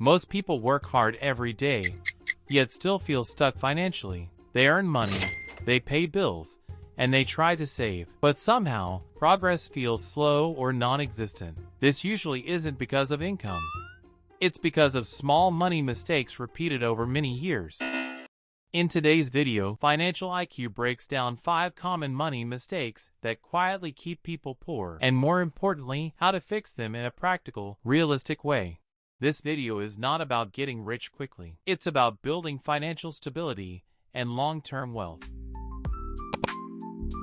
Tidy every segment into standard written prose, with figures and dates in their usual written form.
Most people work hard every day, yet still feel stuck financially. They earn money, they pay bills, and they try to save. But somehow, progress feels slow or non-existent. This usually isn't because of income. It's because of small money mistakes repeated over many years. In today's video, Financial IQ breaks down 5 common money mistakes that quietly keep people poor, and more importantly, how to fix them in a practical, realistic way. This video is not about getting rich quickly. It's about building financial stability and long-term wealth.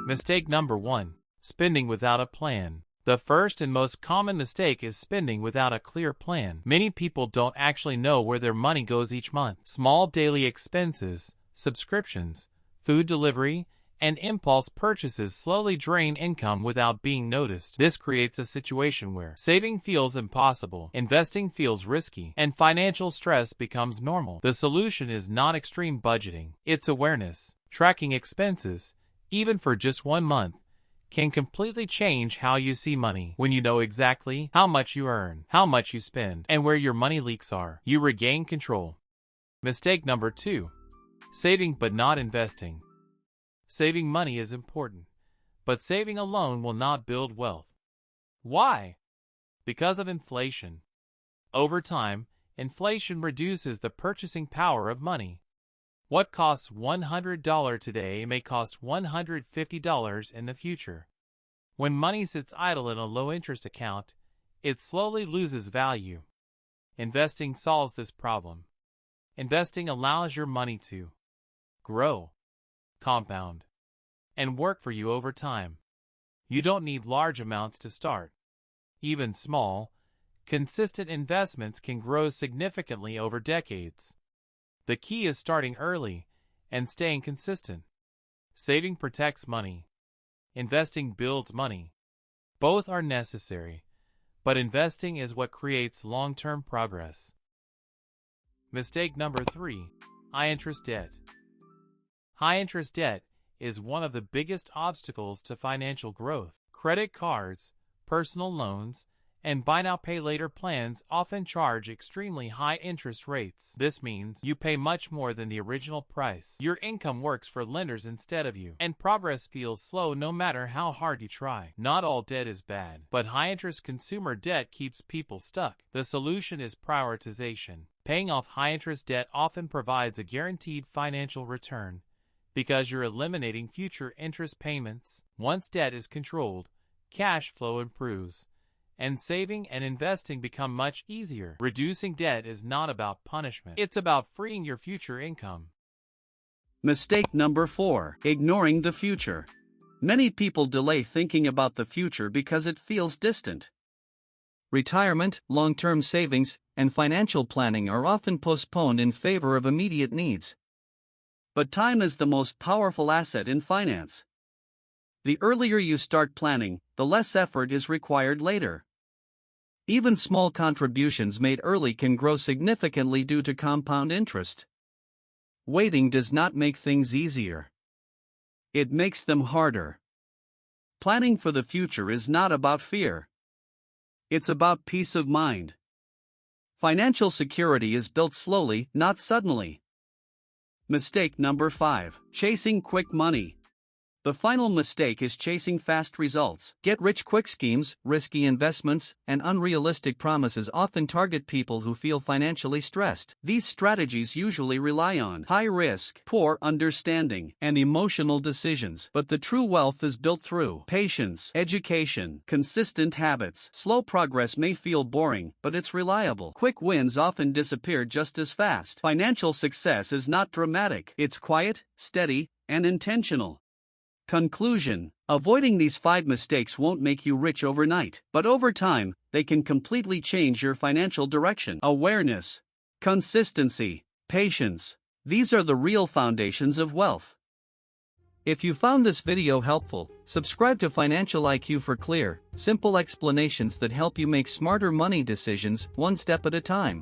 Mistake number 1. Spending without a plan. The first and most common mistake is spending without a clear plan. Many people don't actually know where their money goes each month. Small daily expenses, subscriptions, food delivery, and impulse purchases slowly drain income without being noticed. This creates a situation where saving feels impossible, investing feels risky, and financial stress becomes normal. The solution is not extreme budgeting. It's awareness. Tracking expenses, even for just 1 month, can completely change how you see money. When you know exactly how much you earn, how much you spend, and where your money leaks are, you regain control. Mistake number 2. Saving but not investing. Saving money is important, but saving alone will not build wealth. Why? Because of inflation. Over time, inflation reduces the purchasing power of money. What costs $100 today may cost $150 in the future. When money sits idle in a low-interest account, it slowly loses value. Investing solves this problem. Investing allows your money to grow, compound, and work for you over time. You don't need large amounts to start. Even small, consistent investments can grow significantly over decades. The key is starting early and staying consistent. Saving protects money. Investing builds money. Both are necessary, but investing is what creates long-term progress. Mistake number 3. High-interest debt. High-interest debt is one of the biggest obstacles to financial growth. Credit cards, personal loans, and buy now pay later plans often charge extremely high interest rates. This means you pay much more than the original price. Your income works for lenders instead of you, and progress feels slow no matter how hard you try. Not all debt is bad, but high interest consumer debt keeps people stuck. The solution is prioritization. Paying off high interest debt often provides a guaranteed financial return because you're eliminating future interest payments. Once debt is controlled, cash flow improves, and saving and investing become much easier. Reducing debt is not about punishment. It's about freeing your future income. Mistake number 4. Ignoring the future. Many people delay thinking about the future because it feels distant. Retirement, long-term savings, and financial planning are often postponed in favor of immediate needs. But time is the most powerful asset in finance. The earlier you start planning, the less effort is required later. Even small contributions made early can grow significantly due to compound interest. Waiting does not make things easier. It makes them harder. Planning for the future is not about fear. It's about peace of mind. Financial security is built slowly, not suddenly. Mistake number 5. Chasing quick money. The final mistake is chasing fast results. Get-rich-quick schemes, risky investments, and unrealistic promises often target people who feel financially stressed. These strategies usually rely on high risk, poor understanding, and emotional decisions. But the true wealth is built through patience, education, consistent habits. Slow progress may feel boring, but it's reliable. Quick wins often disappear just as fast. Financial success is not dramatic. It's quiet, steady, and intentional. Conclusion: avoiding these 5 mistakes won't make you rich overnight, but over time, they can completely change your financial direction. Awareness, consistency, patience. These are the real foundations of wealth. If you found this video helpful, subscribe to Financial IQ for clear, simple explanations that help you make smarter money decisions one step at a time.